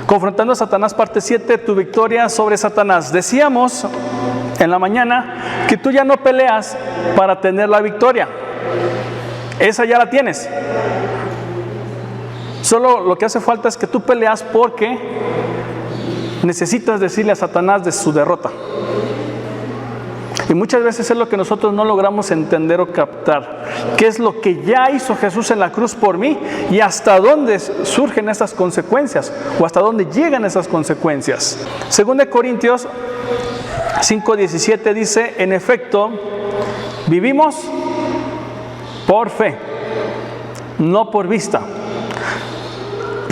Confrontando a Satanás, parte 7, tu victoria sobre Satanás. Decíamos en la mañana que tú ya no peleas para tener la victoria. Esa ya la tienes. Solo lo que hace falta es que tú peleas porque necesitas decirle a Satanás de su derrota. Y muchas veces es lo que nosotros no logramos entender o captar. ¿Qué es lo que ya hizo Jesús en la cruz por mí? Y hasta dónde surgen esas consecuencias, o hasta dónde llegan esas consecuencias. 2 Corintios 5:17 dice: en efecto, vivimos por fe, no por vista.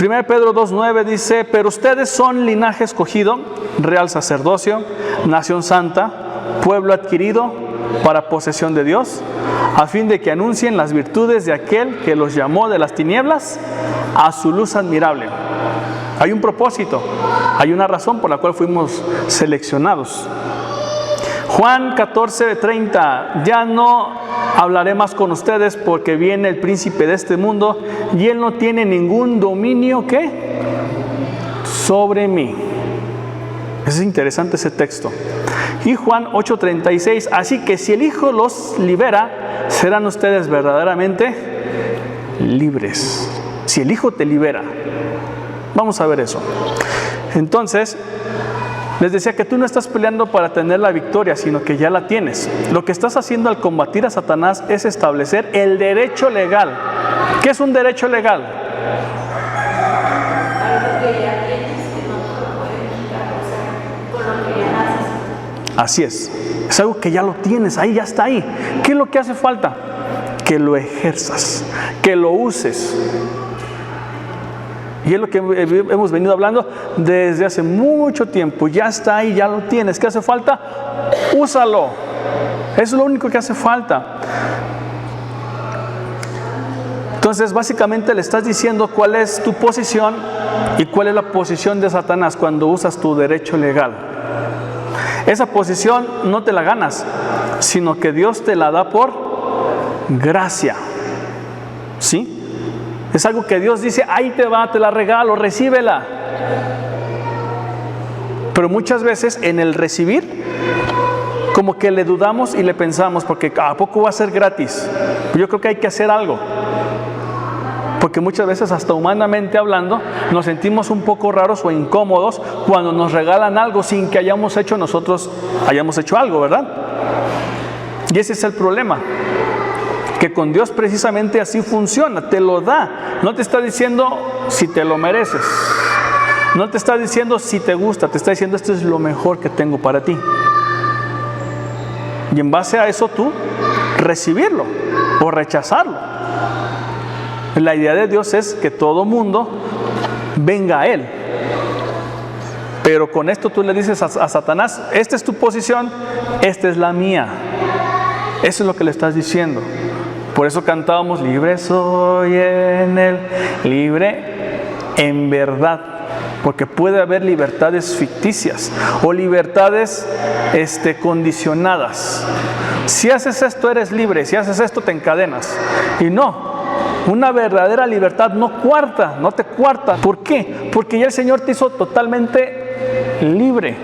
1 Pedro 2:9 dice: pero ustedes son linaje escogido, real sacerdocio, nación santa, pueblo adquirido para posesión de Dios, a fin de que anuncien las virtudes de aquel que los llamó de las tinieblas a su luz admirable. Hay un propósito, hay una razón por la cual fuimos seleccionados. Juan 14:30: ya no hablaré más con ustedes porque viene el príncipe de este mundo y él no tiene ningún dominio ¿qué? Sobre mí. Es interesante ese texto. Y Juan 8:36: así que si el Hijo los libera, serán ustedes verdaderamente libres. Si el Hijo te libera. Vamos a ver eso. Entonces, les decía que tú no estás peleando para tener la victoria, sino que ya la tienes. Lo que estás haciendo al combatir a Satanás es establecer el derecho legal. ¿Qué es un derecho legal? Así es algo que ya lo tienes, ahí ya está ahí. ¿Qué es lo que hace falta? Que lo ejerzas, que lo uses. Y es lo que hemos venido hablando desde hace mucho tiempo. Ya está ahí, ya lo tienes. ¿Qué hace falta? Úsalo. Eso es lo único que hace falta. Entonces, básicamente le estás diciendo cuál es tu posición y cuál es la posición de Satanás cuando usas tu derecho legal. Esa posición no te la ganas, sino que Dios te la da por gracia. ¿Sí? Es algo que Dios dice: ahí te va, te la regalo, recíbela. Pero muchas veces en el recibir, como que le dudamos y le pensamos, porque ¿a poco va a ser gratis? Yo creo que hay que hacer algo. Porque muchas veces, hasta humanamente hablando, nos sentimos un poco raros o incómodos cuando nos regalan algo sin que hayamos hecho algo, ¿verdad? Y ese es el problema. Que con Dios precisamente así funciona, te lo da. No te está diciendo si te lo mereces. No te está diciendo si te gusta, te está diciendo: esto es lo mejor que tengo para ti. Y en base a eso tú recibirlo o rechazarlo. La idea de Dios es que todo mundo venga a Él. Pero con esto tú le dices a Satanás: esta es tu posición, esta es la mía. Eso es lo que le estás diciendo. Por eso cantábamos: libre soy en Él, libre en verdad. Porque puede haber libertades ficticias o libertades condicionadas. Si haces esto eres libre, si haces esto te encadenas. Y no, una verdadera libertad no te cuarta. ¿Por qué? Porque ya el Señor te hizo totalmente libre.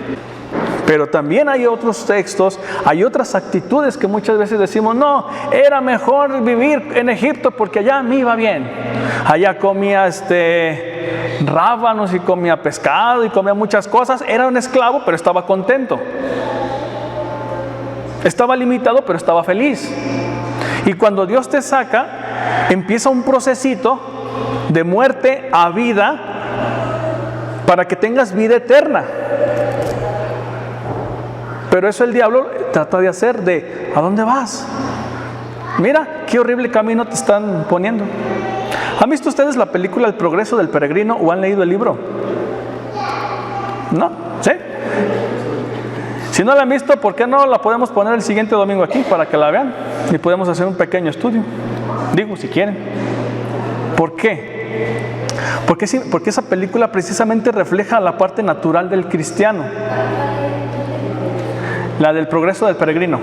Pero también hay otros textos, hay otras actitudes que muchas veces decimos: no, era mejor vivir en Egipto porque allá me iba bien. Allá comía rábanos y comía pescado y comía muchas cosas. Era un esclavo, pero estaba contento. Estaba limitado, pero estaba feliz. Y cuando Dios te saca, empieza un procesito de muerte a vida para que tengas vida eterna. Pero eso el diablo trata de hacer ¿a dónde vas? Mira, qué horrible camino te están poniendo. ¿Han visto ustedes la película El progreso del peregrino o han leído el libro? ¿No? ¿Sí? Si no la han visto, ¿por qué no la podemos poner el siguiente domingo aquí para que la vean? Y podemos hacer un pequeño estudio. Digo, si quieren. ¿Por qué? Porque esa película precisamente refleja la parte natural del cristiano. La del progreso del peregrino.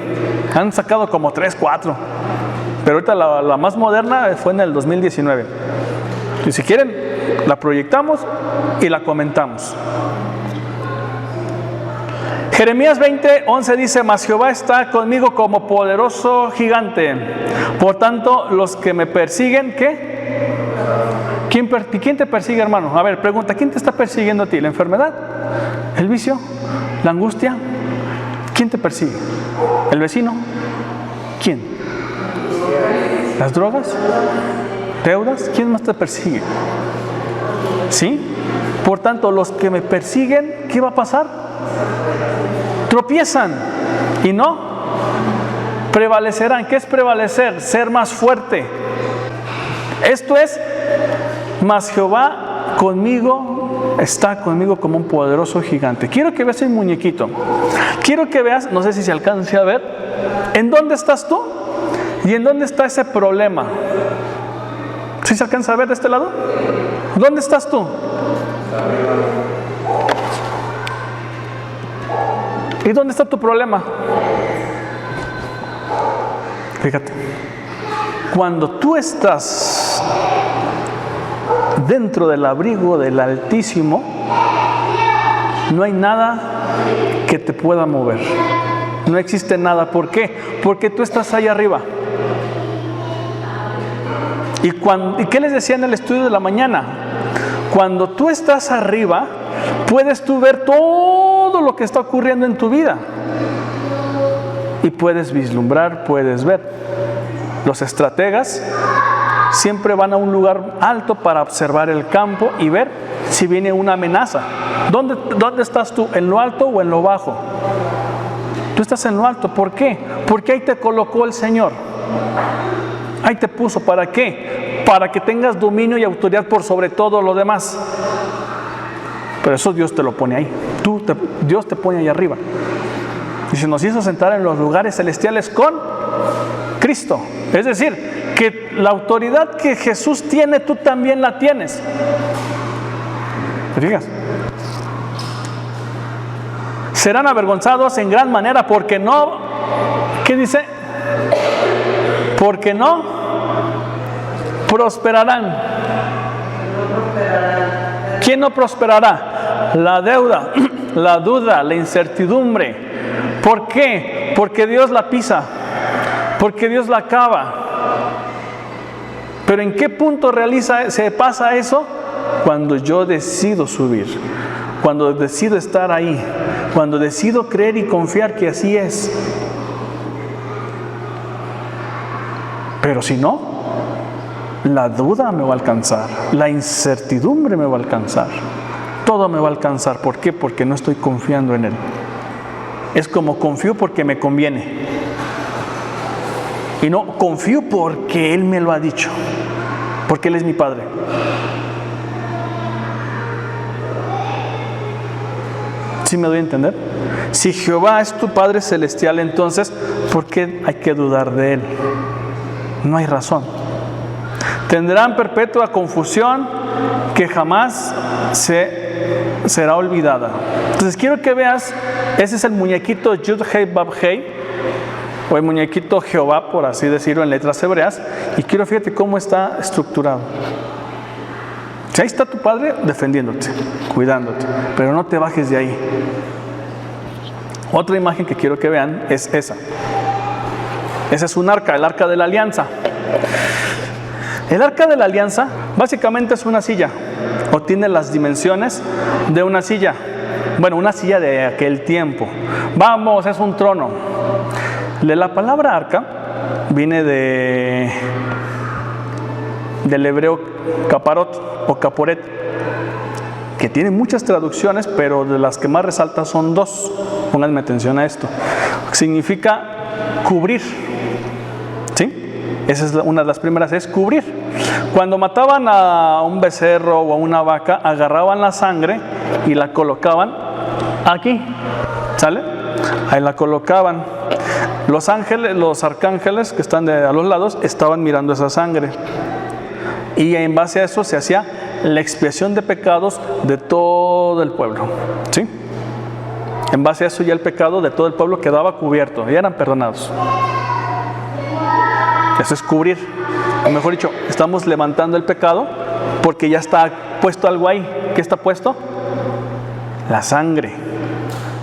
Han sacado como 3, 4. Pero ahorita la más moderna fue en el 2019. Y si quieren, La proyectamos y la comentamos. Jeremías 20:11 dice: mas Jehová está conmigo como poderoso gigante. Por tanto, los que me persiguen, ¿qué? ¿Quién te persigue, hermano? A ver, pregunta, ¿quién te está persiguiendo a ti? ¿La enfermedad? ¿El vicio? ¿La angustia? ¿Quién te persigue? ¿El vecino? ¿Quién? ¿Las drogas? ¿Deudas? ¿Quién más te persigue? ¿Sí? Por tanto, los que me persiguen, ¿qué va a pasar? Tropiezan y no prevalecerán. ¿Qué es prevalecer? Ser más fuerte. Esto es: mas Jehová conmigo, está conmigo como un poderoso gigante. Quiero que veas el muñequito. Quiero que veas, no sé si se alcance a ver, ¿en dónde estás tú? ¿Y en dónde está ese problema? ¿Sí se alcanza a ver de este lado? ¿Dónde estás tú? ¿Y dónde está tu problema? Fíjate, cuando tú estás dentro del abrigo del Altísimo, no hay nada que te pueda mover. No existe nada. ¿Por qué? Porque tú estás ahí arriba. ¿Y qué les decía en el estudio de la mañana? Cuando tú estás arriba, puedes tú ver todo lo que está ocurriendo en tu vida. Y puedes vislumbrar, puedes ver. Los estrategas siempre van a un lugar alto para observar el campo y ver si viene una amenaza. ¿Dónde estás tú? ¿En lo alto o en lo bajo? Tú estás en lo alto. ¿Por qué? Porque ahí te colocó el Señor. Ahí te puso. ¿Para qué? Para que tengas dominio y autoridad por sobre todo lo demás. Pero eso Dios te lo pone ahí. Dios te pone ahí arriba. Y se nos hizo sentar en los lugares celestiales con Cristo. Es decir, que la autoridad que Jesús tiene, tú también la tienes. ¿Te fijas? Serán avergonzados en gran manera porque no, ¿qué dice? Porque no prosperarán. ¿Quién no prosperará? La deuda, la duda, la incertidumbre. ¿Por qué? Porque Dios la pisa, porque Dios la acaba. Pero ¿en qué punto se pasa eso? Cuando yo decido subir, cuando decido estar ahí, cuando decido creer y confiar que así es. Pero si no, la duda me va a alcanzar, la incertidumbre me va a alcanzar, todo me va a alcanzar. ¿Por qué? Porque no estoy confiando en Él. Es como confío porque me conviene. Y no confío porque Él me lo ha dicho, porque Él es mi Padre. ¿Sí me doy a entender? Si Jehová es tu Padre celestial, entonces, ¿por qué hay que dudar de Él? No hay razón. Tendrán perpetua confusión que jamás será olvidada. Entonces quiero que veas, ese es el muñequito Yud Hei Bab Hei, o el muñequito Jehová, por así decirlo, en letras hebreas. Y quiero, fíjate cómo está estructurado. Si ahí está tu Padre defendiéndote, cuidándote, pero no te bajes de ahí. Otra imagen que quiero que vean es esa. Ese es un arca, el arca de la alianza. El arca de la alianza básicamente es una silla, o tiene las dimensiones de una silla. Bueno, una silla de aquel tiempo. Vamos, es un trono. La palabra arca viene del hebreo caparot o caporet, que tiene muchas traducciones, pero de las que más resaltan son dos. Pónganme atención a esto. Significa cubrir. ¿Sí? Esa es una de las primeras, es cubrir. Cuando mataban a un becerro o a una vaca, agarraban la sangre y la colocaban aquí. ¿Sale? Ahí la colocaban. Los arcángeles que están a los lados estaban mirando esa sangre. Y en base a eso se hacía la expiación de pecados de todo el pueblo. ¿Sí? En base a eso ya el pecado de todo el pueblo quedaba cubierto y eran perdonados. Eso es cubrir. O mejor dicho, estamos levantando el pecado porque ya está puesto algo ahí. ¿Qué está puesto? La sangre.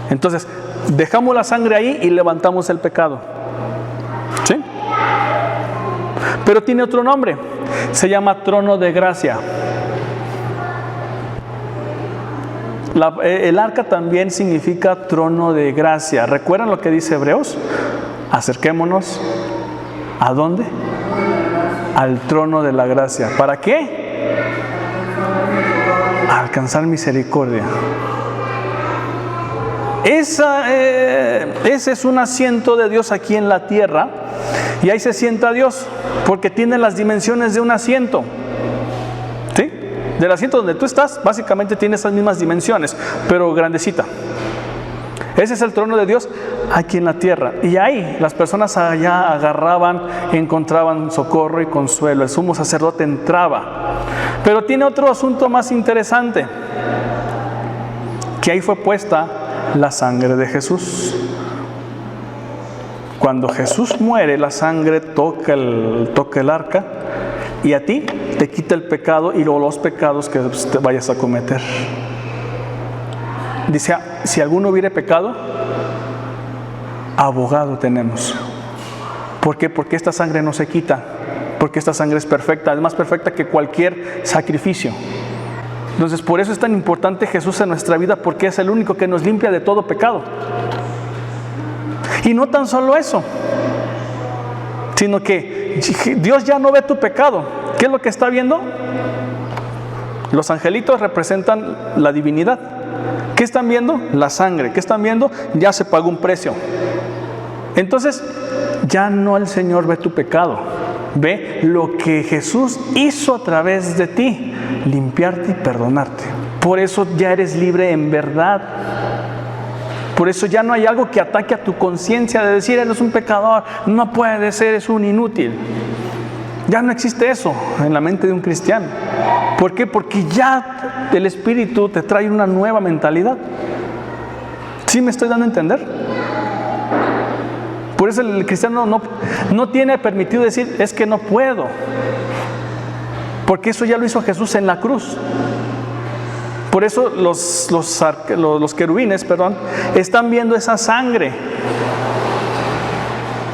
Entonces, dejamos la sangre ahí y levantamos el pecado. ¿Sí? Pero tiene otro nombre. Se llama trono de gracia. El arca también significa trono de gracia. ¿Recuerdan lo que dice Hebreos? Acerquémonos. ¿A dónde? Al trono de la gracia. ¿Para qué? A alcanzar misericordia. Ese es un asiento de Dios aquí en la tierra. Y ahí se sienta Dios, porque tiene las dimensiones de un asiento. ¿Sí? Del asiento donde tú estás, básicamente tiene esas mismas dimensiones, pero grandecita. Ese es el trono de Dios aquí en la tierra. Y ahí las personas allá agarraban, encontraban socorro y consuelo. El sumo sacerdote entraba. Pero tiene otro asunto más interesante, que ahí fue puesta la sangre de Jesús. Cuando Jesús muere, la sangre toca el arca y a ti te quita el pecado y luego los pecados que te vayas a cometer. Dice, si alguno hubiere pecado, abogado tenemos. ¿Por qué? Porque esta sangre no se quita, porque esta sangre es perfecta, es más perfecta que cualquier sacrificio. Entonces, por eso es tan importante Jesús en nuestra vida, porque es el único que nos limpia de todo pecado. Y no tan solo eso, sino que Dios ya no ve tu pecado. ¿Qué es lo que está viendo? Los angelitos representan la divinidad. ¿Qué están viendo? La sangre. ¿Qué están viendo? Ya se pagó un precio. Entonces, ya no el Señor ve tu pecado. Ve lo que Jesús hizo a través de ti, limpiarte y perdonarte. Por eso ya eres libre en verdad. Por eso ya no hay algo que ataque a tu conciencia de decir, él es un pecador, no puede ser, es un inútil. Ya no existe eso en la mente de un cristiano. ¿Por qué? Porque ya el Espíritu te trae una nueva mentalidad. ¿Sí me estoy dando a entender? Por eso el cristiano no tiene permitido decir, es que no puedo. Porque eso ya lo hizo Jesús en la cruz. Por eso los querubines, están viendo esa sangre.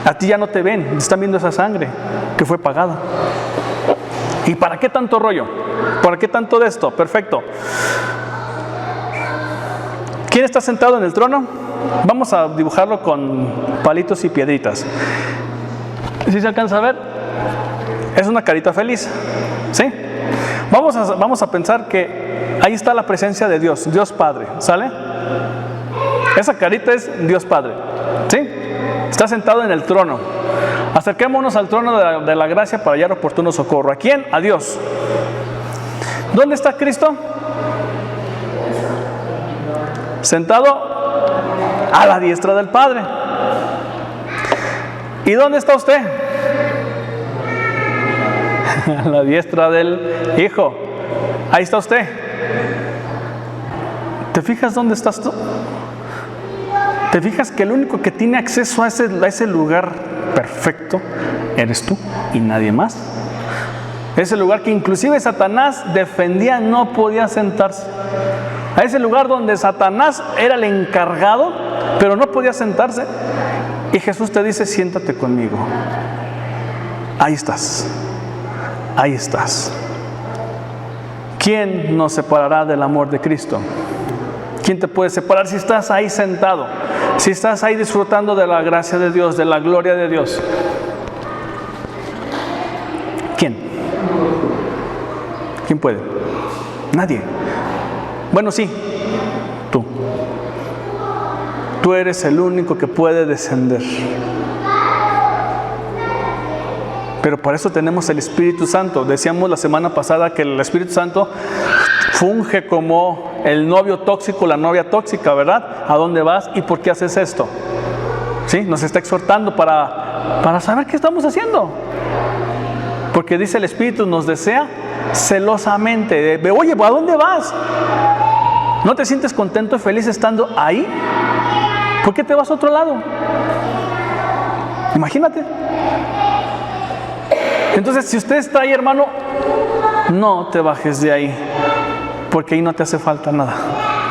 A ti ya no te ven, están viendo esa sangre que fue pagada. ¿Y para qué tanto rollo? ¿Para qué tanto de esto? Perfecto. ¿Quién está sentado en el trono? Vamos a dibujarlo con palitos y piedritas. ¿Sí se alcanza a ver? Es una carita feliz. ¿Sí? Vamos a pensar que ahí está la presencia de Dios, Dios Padre, ¿sale? Esa carita es Dios Padre, ¿sí? Está sentado en el trono. Acerquémonos al trono de la gracia para hallar oportuno socorro. ¿A quién? A Dios. ¿Dónde está Cristo? Sentado a la diestra del Padre. ¿Y dónde está usted? A la diestra del Hijo. Ahí está usted. ¿Te fijas dónde estás tú? ¿Te fijas que el único que tiene acceso a ese lugar perfecto eres tú y nadie más? Ese lugar que inclusive Satanás defendía, no podía sentarse. A ese lugar donde Satanás era el encargado, pero no podía sentarse. Y Jesús te dice, siéntate conmigo. Ahí estás. Ahí estás. ¿Quién nos separará del amor de Cristo? ¿Quién te puede separar si estás ahí sentado? Si estás ahí disfrutando de la gracia de Dios, de la gloria de Dios. ¿Quién? ¿Quién puede? Nadie. Bueno, sí, tú. Tú eres el único que puede descender. Pero para eso tenemos el Espíritu Santo. Decíamos la semana pasada que el Espíritu Santo funge como el novio tóxico, la novia tóxica, ¿verdad? ¿A dónde vas y por qué haces esto? ¿Sí? Nos está exhortando para saber qué estamos haciendo. Porque dice el Espíritu, nos desea celosamente. Oye, ¿a dónde vas? ¿No te sientes contento y feliz estando ahí? ¿Por qué te vas a otro lado? Imagínate. Entonces, si usted está ahí, hermano, no te bajes de ahí, porque ahí no te hace falta nada.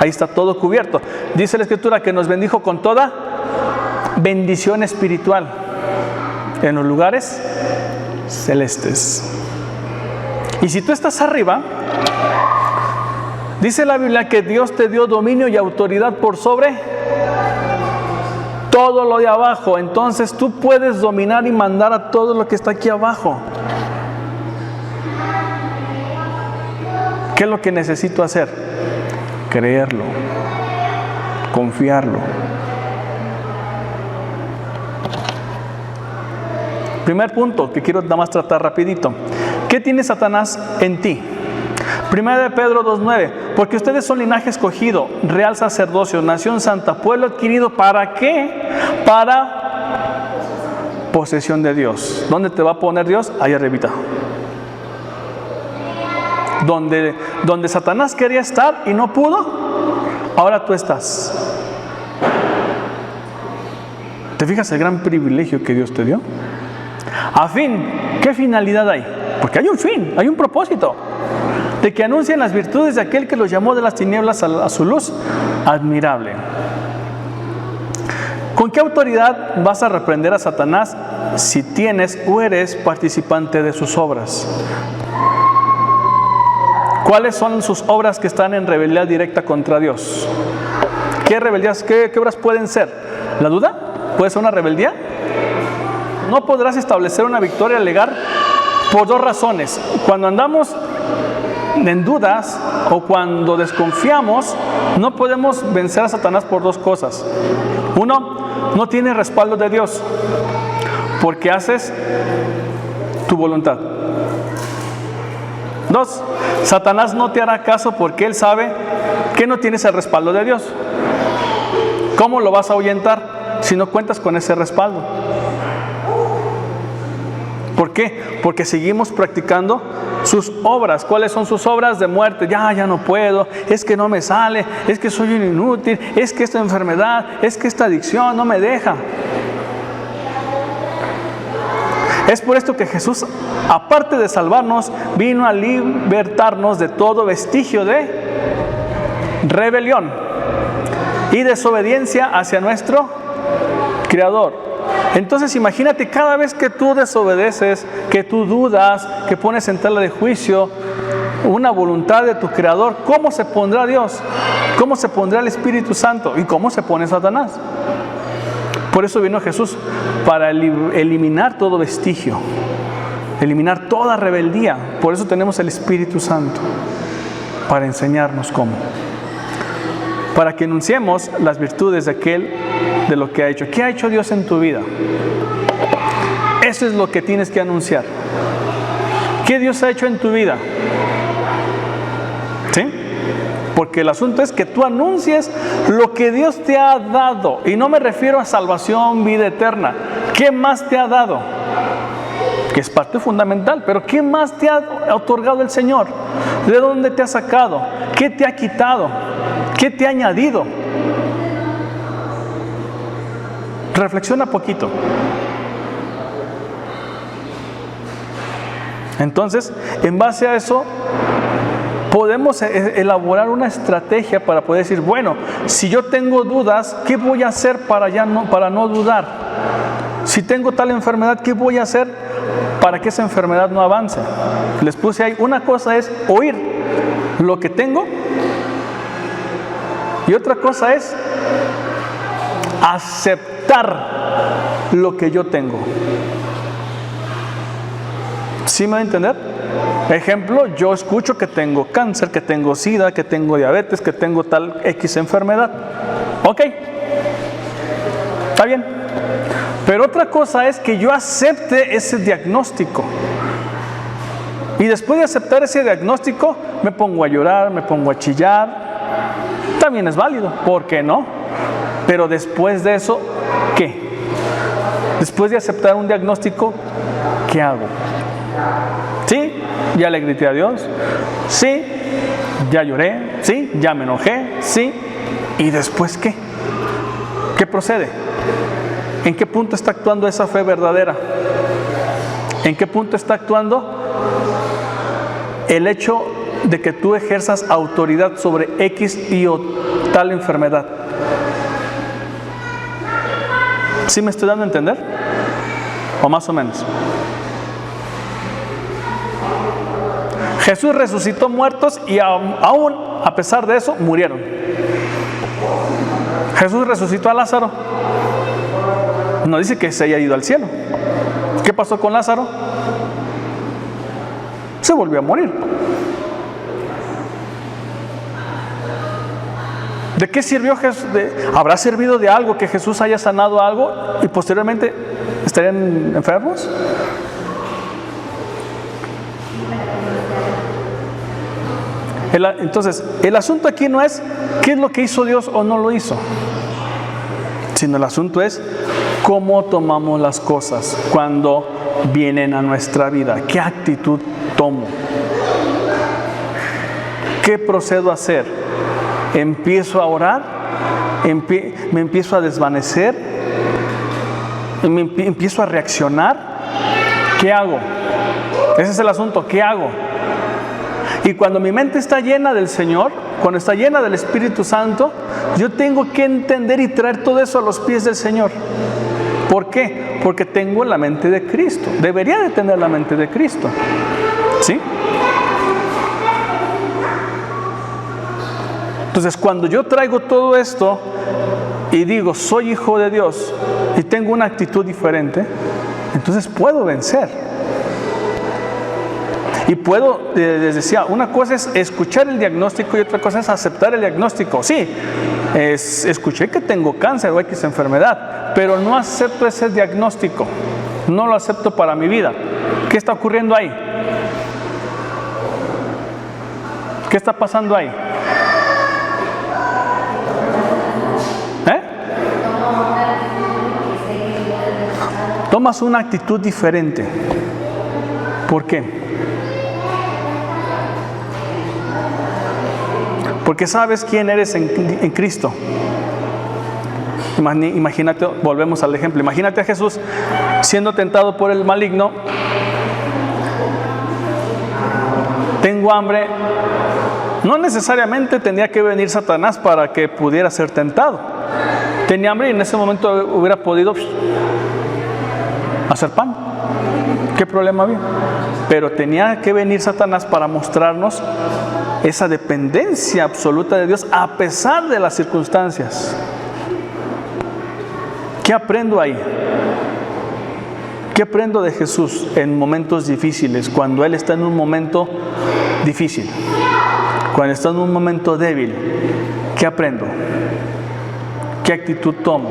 Ahí está todo cubierto. Dice la Escritura que nos bendijo con toda bendición espiritual en los lugares celestes. Y si tú estás arriba, dice la Biblia que Dios te dio dominio y autoridad por sobre todo lo de abajo. Entonces tú puedes dominar y mandar a todo lo que está aquí abajo. ¿Qué es lo que necesito hacer? Creerlo, confiarlo. Primer punto que quiero nada más tratar rapidito. ¿Qué tiene Satanás en ti? 1 de Pedro 2:9. Porque ustedes son linaje escogido, real sacerdocio, nación santa, pueblo adquirido. ¿Para qué? Para posesión de Dios. ¿Dónde te va a poner Dios? Ahí arribita. Donde Satanás quería estar y no pudo, ahora tú estás. ¿Te fijas el gran privilegio que Dios te dio? A fin, ¿qué finalidad hay? Porque hay un fin, hay un propósito. De que anuncien las virtudes de aquel que los llamó de las tinieblas a su luz admirable. ¿Con qué autoridad vas a reprender a Satanás si tienes o eres participante de sus obras? ¿Cuáles son sus obras que están en rebeldía directa contra Dios? ¿Qué rebeldías, qué obras pueden ser? ¿La duda? ¿Puede ser una rebeldía? No podrás establecer una victoria legal por dos razones. Cuando andamos en dudas o cuando desconfiamos, no podemos vencer a Satanás por dos cosas. Uno, no tienes respaldo de Dios porque haces tu voluntad. Dos, Satanás no te hará caso porque él sabe que no tienes el respaldo de Dios. ¿Cómo lo vas a ahuyentar si no cuentas con ese respaldo? ¿Por qué? Porque seguimos practicando sus obras. ¿Cuáles son sus obras? De muerte. Ya no puedo, es que no me sale, es que soy un inútil, es que esta enfermedad, es que esta adicción no me deja. Es por esto que Jesús, aparte de salvarnos, vino a libertarnos de todo vestigio de rebelión y desobediencia hacia nuestro Creador. Entonces imagínate, cada vez que tú desobedeces, que tú dudas, que pones en tela de juicio una voluntad de tu Creador, ¿cómo se pondrá Dios? ¿Cómo se pondrá el Espíritu Santo? ¿Y cómo se pone Satanás? Por eso vino Jesús, para eliminar todo vestigio, eliminar toda rebeldía. Por eso tenemos el Espíritu Santo, para enseñarnos cómo. Para que anunciemos las virtudes de aquel, de lo que ha hecho. ¿Qué ha hecho Dios en tu vida? Eso es lo que tienes que anunciar. ¿Qué Dios ha hecho en tu vida? ¿Sí? Porque el asunto es que tú anuncies lo que Dios te ha dado. Y no me refiero a salvación, vida eterna. ¿Qué más te ha dado? Que es parte fundamental. Pero ¿qué más te ha otorgado el Señor? ¿De dónde te ha sacado? ¿Qué te ha quitado? ¿Qué te ha añadido? Reflexiona poquito. Entonces, en base a eso, podemos elaborar una estrategia para poder decir, bueno, si yo tengo dudas, ¿qué voy a hacer para no dudar? Si tengo tal enfermedad, ¿qué voy a hacer para que esa enfermedad no avance? Les puse ahí, una cosa es oír lo que tengo y otra cosa es aceptar lo que yo tengo. ¿Sí me va a entender? Ejemplo, yo escucho que tengo cáncer, que tengo sida, que tengo diabetes, que tengo tal X enfermedad. Ok, está bien. Pero otra cosa es que yo acepte ese diagnóstico. Y después de aceptar ese diagnóstico, me pongo a llorar, me pongo a chillar. También es válido, ¿por qué no? Pero después de eso, ¿qué? Después de aceptar un diagnóstico, ¿qué hago? ¿Sí? Ya le grité a Dios. Sí, ya lloré. Sí, ya me enojé. Sí. ¿Y después qué? ¿Qué procede? ¿En qué punto está actuando esa fe verdadera? ¿En qué punto está actuando el hecho de que tú ejerzas autoridad sobre X y o tal enfermedad. ¿Sí me estoy dando a entender? ¿O más o menos? Jesús resucitó muertos y aún a pesar de eso murieron. Jesús resucitó a Lázaro. No dice que se haya ido al cielo. ¿Qué pasó con Lázaro? Se volvió a morir. ¿De qué sirvió Jesús? ¿Habrá servido de algo que Jesús haya sanado algo y posteriormente estarían enfermos? Entonces, el asunto aquí no es qué es lo que hizo Dios o no lo hizo, sino el asunto es cómo tomamos las cosas cuando vienen a nuestra vida. ¿Qué actitud tomo? ¿Qué procedo a hacer? ¿Empiezo a orar? ¿Me empiezo a desvanecer? ¿Empiezo a reaccionar? ¿Qué hago? Ese es el asunto. ¿Qué hago? Y cuando mi mente está llena del Señor, cuando está llena del Espíritu Santo, yo tengo que entender y traer todo eso a los pies del Señor. ¿Por qué? Porque tengo la mente de Cristo. Debería de tener la mente de Cristo. ¿Sí? Entonces, cuando yo traigo todo esto y digo, soy hijo de Dios y tengo una actitud diferente, entonces puedo vencer. Y puedo, les decía, una cosa es escuchar el diagnóstico y otra cosa es aceptar el diagnóstico. Sí, escuché que tengo cáncer o X enfermedad, pero no acepto ese diagnóstico. No lo acepto para mi vida. ¿Qué está ocurriendo ahí? ¿Qué está pasando ahí? Tomas una actitud diferente. ¿Por qué? Porque sabes quién eres en Cristo. Imagínate, volvemos al ejemplo. Imagínate a Jesús siendo tentado por el maligno. Tengo hambre. No necesariamente tenía que venir Satanás para que pudiera ser tentado. Tenía hambre y en ese momento hubiera podido hacer pan. ¿Qué problema había? Pero tenía que venir Satanás para mostrarnos esa dependencia absoluta de Dios a pesar de las circunstancias. ¿Qué aprendo ahí? ¿Qué aprendo de Jesús en momentos difíciles? Cuando Él está en un momento difícil, cuando está en un momento débil, ¿qué aprendo? ¿Qué actitud tomo?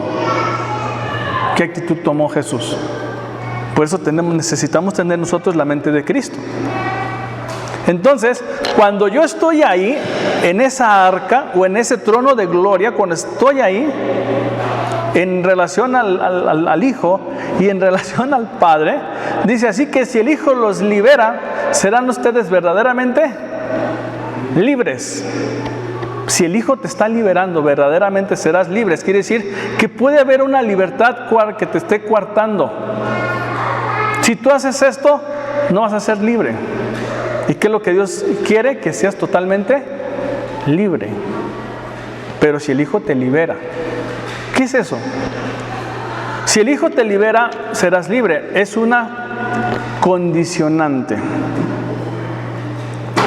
¿Qué actitud tomó Jesús? Por eso necesitamos tener nosotros la mente de Cristo. Entonces, cuando yo estoy ahí, en esa arca o en ese trono de gloria, cuando estoy ahí, en relación al Hijo y en relación al Padre, dice así que si el Hijo los libera, serán ustedes verdaderamente libres. Si el Hijo te está liberando, verdaderamente serás libres. Quiere decir que puede haber una libertad que te esté coartando. Si tú haces esto, no vas a ser libre. ¿Y qué es lo que Dios quiere? Que seas totalmente libre. Pero si el Hijo te libera, ¿qué es eso? Si el Hijo te libera, serás libre. Es una condicionante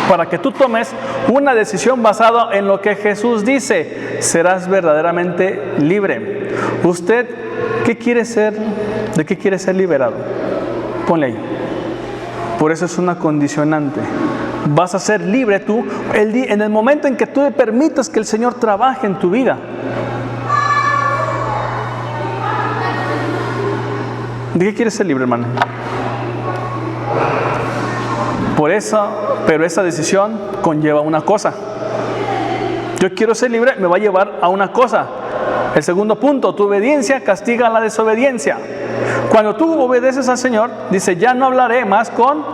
para que tú tomes una decisión basada en lo que Jesús dice. Serás verdaderamente libre. ¿Usted qué quiere ser? ¿De qué quiere ser liberado? Ponle ahí. Por eso es una condicionante. Vas a ser libre tú en el momento en que tú le permitas que el Señor trabaje en tu vida. ¿De qué quieres ser libre, hermano? Pero esa decisión conlleva una cosa. Yo quiero ser libre, me va a llevar a una cosa. El segundo punto, tu obediencia castiga la desobediencia. Cuando tú obedeces al Señor, dice, ya no hablaré más con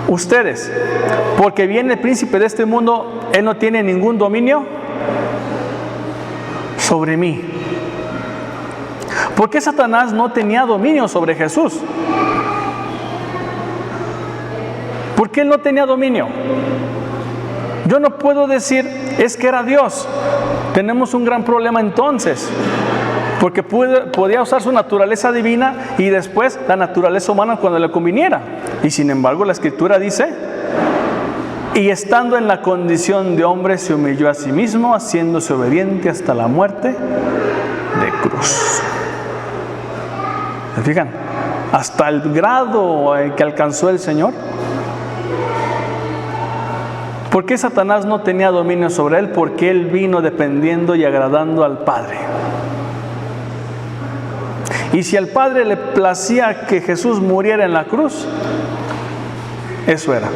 ustedes, porque viene el príncipe de este mundo, él no tiene ningún dominio sobre mí. ¿Por qué Satanás no tenía dominio sobre Jesús? ¿Por Porque Él no tenía dominio. Yo no puedo decir, es que era Dios. Tenemos un gran problema entonces. Porque podía usar su naturaleza divina y después la naturaleza humana cuando le conviniera. Y sin embargo la Escritura dice, y estando en la condición de hombre se humilló a sí mismo, haciéndose obediente hasta la muerte de cruz. ¿Se fijan? Hasta el grado que alcanzó el Señor. ¿Por qué Satanás no tenía dominio sobre él? Porque él vino dependiendo y agradando al Padre. Y si al Padre le placía que Jesús muriera en la cruz, eso era.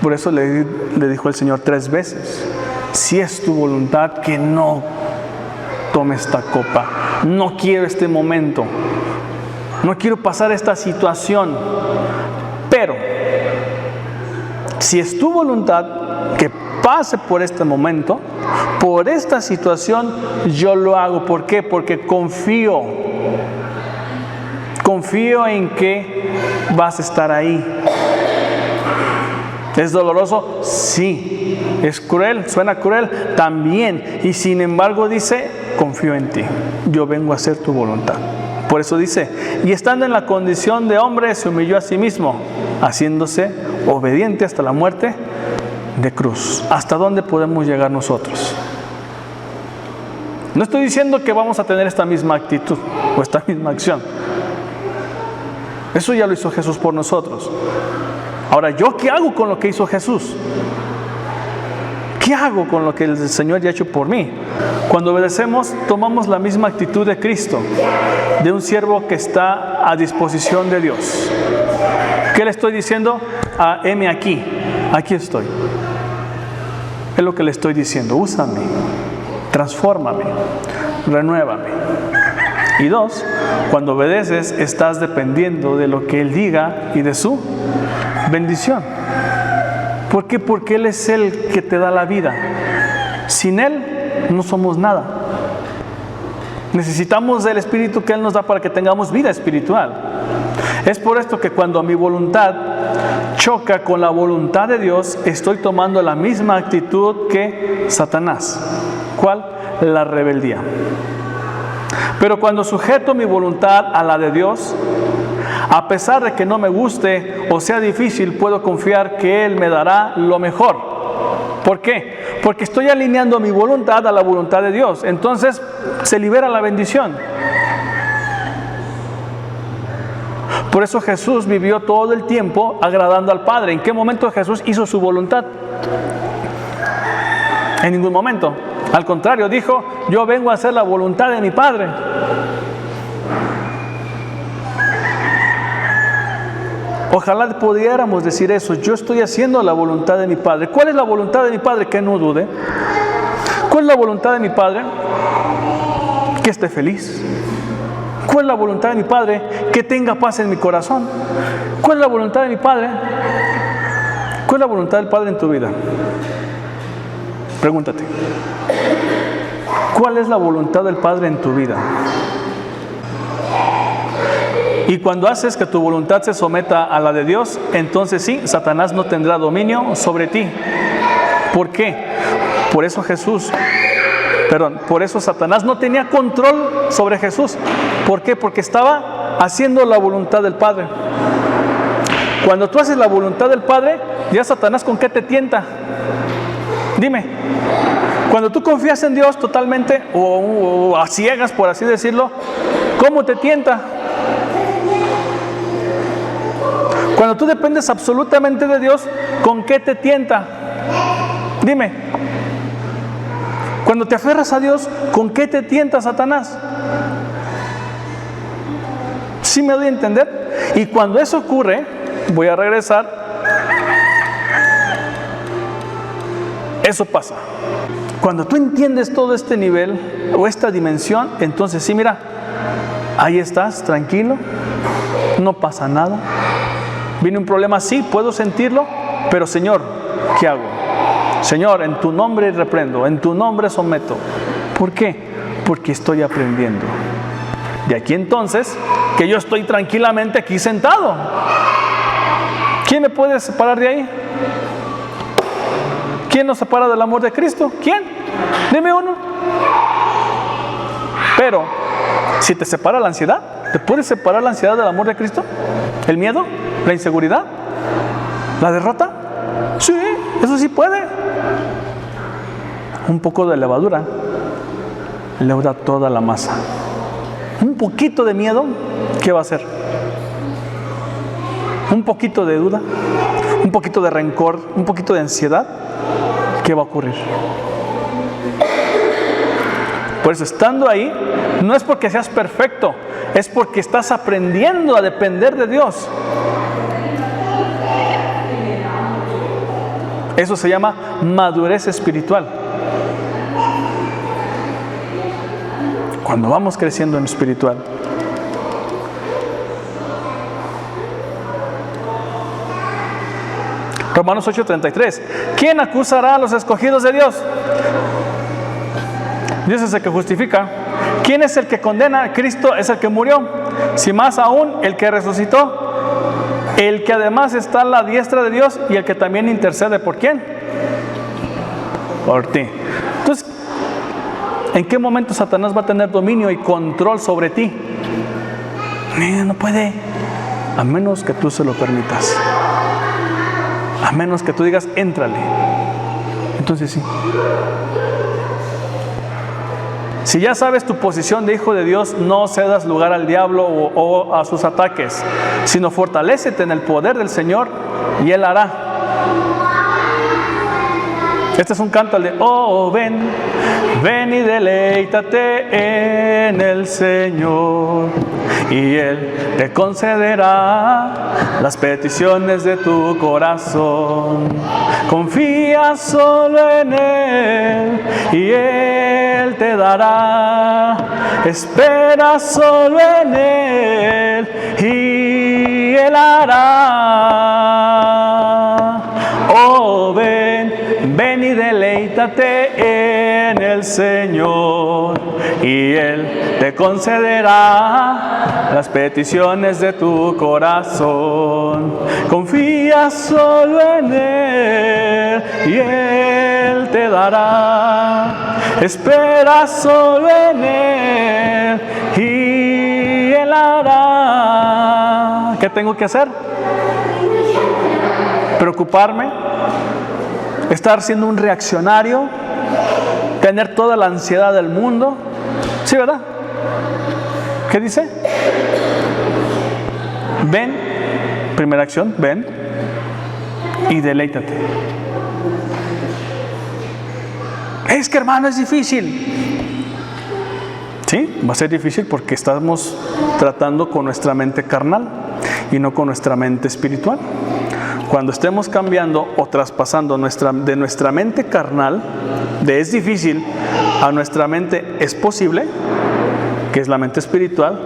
Por eso le dijo el Señor 3 veces, si es tu voluntad que no tome esta copa, no quiero este momento, no quiero pasar esta situación, pero si es tu voluntad que pase por este momento, por esta situación, yo lo hago. ¿Por qué? Porque confío en que vas a estar ahí. ¿Es doloroso? Sí. ¿Es cruel? ¿Suena cruel? También. Y sin embargo dice, confío en ti. Yo vengo a hacer tu voluntad. Por eso dice, y estando en la condición de hombre, se humilló a sí mismo, haciéndose obediente hasta la muerte de cruz. ¿Hasta dónde podemos llegar nosotros? No estoy diciendo que vamos a tener esta misma actitud o esta misma acción. Eso ya lo hizo Jesús por nosotros. Ahora, ¿yo qué hago con lo que hizo Jesús? ¿Qué hago con lo que el Señor ya ha hecho por mí? Cuando obedecemos, tomamos la misma actitud de Cristo, de un siervo que está a disposición de Dios. ¿Qué le estoy diciendo? Heme aquí, aquí estoy. Es lo que le estoy diciendo, úsame, transfórmame, renuévame. Y 2, cuando obedeces, estás dependiendo de lo que Él diga y de su bendición. ¿Por qué? Porque Él es el que te da la vida. Sin Él no somos nada. Necesitamos del Espíritu que Él nos da para que tengamos vida espiritual. Es por esto que cuando mi voluntad choca con la voluntad de Dios, estoy tomando la misma actitud que Satanás. ¿Cuál? La rebeldía. Pero cuando sujeto mi voluntad a la de Dios, a pesar de que no me guste o sea difícil, puedo confiar que Él me dará lo mejor. ¿Por qué? Porque estoy alineando mi voluntad a la voluntad de Dios. Entonces se libera la bendición. Por eso Jesús vivió todo el tiempo agradando al Padre. ¿En qué momento Jesús hizo su voluntad? En ningún momento. Al contrario, dijo, yo vengo a hacer la voluntad de mi Padre. Ojalá pudiéramos decir eso, yo estoy haciendo la voluntad de mi Padre. ¿Cuál es la voluntad de mi Padre? Que no dude. ¿Cuál es la voluntad de mi Padre? Que esté feliz. ¿Cuál es la voluntad de mi Padre? Que tenga paz en mi corazón. ¿Cuál es la voluntad de mi Padre? ¿Cuál es la voluntad del Padre en tu vida? Pregúntate. ¿Cuál es la voluntad del Padre en tu vida? Y cuando haces que tu voluntad se someta a la de Dios, entonces sí, Satanás no tendrá dominio sobre ti. ¿Por qué? Por eso Satanás no tenía control sobre Jesús. ¿Por qué? Porque estaba haciendo la voluntad del Padre. Cuando tú haces la voluntad del Padre, ya Satanás, ¿con qué te tienta? Dime. Cuando tú confías en Dios totalmente, o a ciegas, por así decirlo, ¿cómo te tienta? Cuando tú dependes absolutamente de Dios, ¿con qué te tienta? Dime. Cuando te aferras a Dios, ¿con qué te tienta Satanás? ¿Sí me doy a entender? Y cuando eso ocurre, voy a regresar. Eso pasa. Cuando tú entiendes todo este nivel o esta dimensión, entonces sí, mira, ahí estás, tranquilo, no pasa nada. Viene un problema, sí, puedo sentirlo, pero Señor, ¿qué hago? Señor, en tu nombre reprendo, en tu nombre someto. ¿Por qué? Porque estoy aprendiendo. De aquí entonces, que yo estoy tranquilamente aquí sentado. ¿Quién me puede separar de ahí? ¿Quién nos separa del amor de Cristo? ¿Quién? Dime uno. Pero, si te separa la ansiedad, ¿te puede separar la ansiedad del amor de Cristo? ¿El miedo? ¿La inseguridad? ¿La derrota? Sí, eso sí puede. Un poco de levadura leuda toda la masa. Un poquito de miedo, ¿qué va a hacer? Un poquito de duda, un poquito de rencor, un poquito de ansiedad, ¿qué va a ocurrir? Por eso, estando ahí, no es porque seas perfecto, es porque estás aprendiendo a depender de Dios. Eso se llama madurez espiritual. Cuando vamos creciendo en espiritual. Romanos 8:33. ¿Quién acusará a los escogidos de Dios? Dios es el que justifica. ¿Quién es el que condena? Cristo es el que murió. Si más aún, el que resucitó, el que además está a la diestra de Dios y el que también intercede. ¿Por quién? Por ti. Entonces, ¿en qué momento Satanás va a tener dominio y control sobre ti? No puede, a menos que tú se lo permitas. A menos que tú digas, éntrale. Entonces sí. Si ya sabes tu posición de hijo de Dios, no cedas lugar al diablo o a sus ataques, sino fortalécete en el poder del Señor y Él hará. Este es un canto de, oh, ven, ven y deleítate en el Señor, y Él te concederá las peticiones de tu corazón. Confía solo en Él y Él te dará. Espera solo en Él y Él hará. Oh, ven, ven y deleítate en el Señor, y Él te concederá las peticiones de tu corazón. Confía solo en Él y Él te dará. Espera solo en Él y Él hará. ¿Qué tengo que hacer? Preocuparme, estar siendo un reaccionario, tener toda la ansiedad del mundo. ¿Sí, verdad? ¿Qué dice? Ven, primera acción, ven y deleítate. Es que, hermano, es difícil. Sí, va a ser difícil porque estamos tratando con nuestra mente carnal y no con nuestra mente espiritual. Cuando estemos cambiando o traspasando de nuestra mente carnal, de es difícil, a nuestra mente es posible, que es la mente espiritual,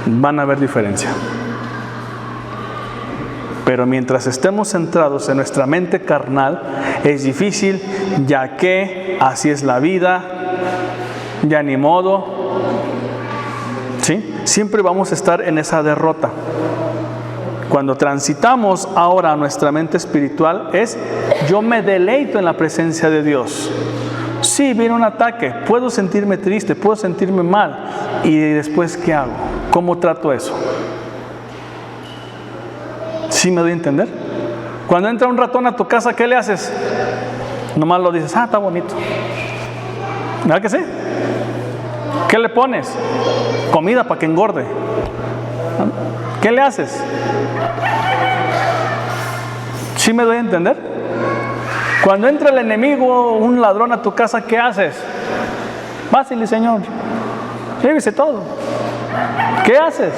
van a haber diferencia. Pero mientras estemos centrados en nuestra mente carnal, es difícil, ya que así es la vida, ya ni modo. ¿Sí? Siempre vamos a estar en esa derrota. Cuando transitamos ahora a nuestra mente espiritual, es yo me deleito en la presencia de Dios. Sí, viene un ataque, puedo sentirme triste, puedo sentirme mal, y después ¿qué hago? ¿Cómo trato eso? ¿Sí me doy a entender? Cuando entra un ratón a tu casa, ¿qué le haces? Nomás lo dices, está bonito. ¿Verdad que sí? ¿Qué le pones? Comida para que engorde. ¿Qué le haces? ¿Sí me doy a entender? Cuando entra el enemigo, un ladrón a tu casa, ¿qué haces? Pásale, Señor, llévese todo. ¿Qué haces?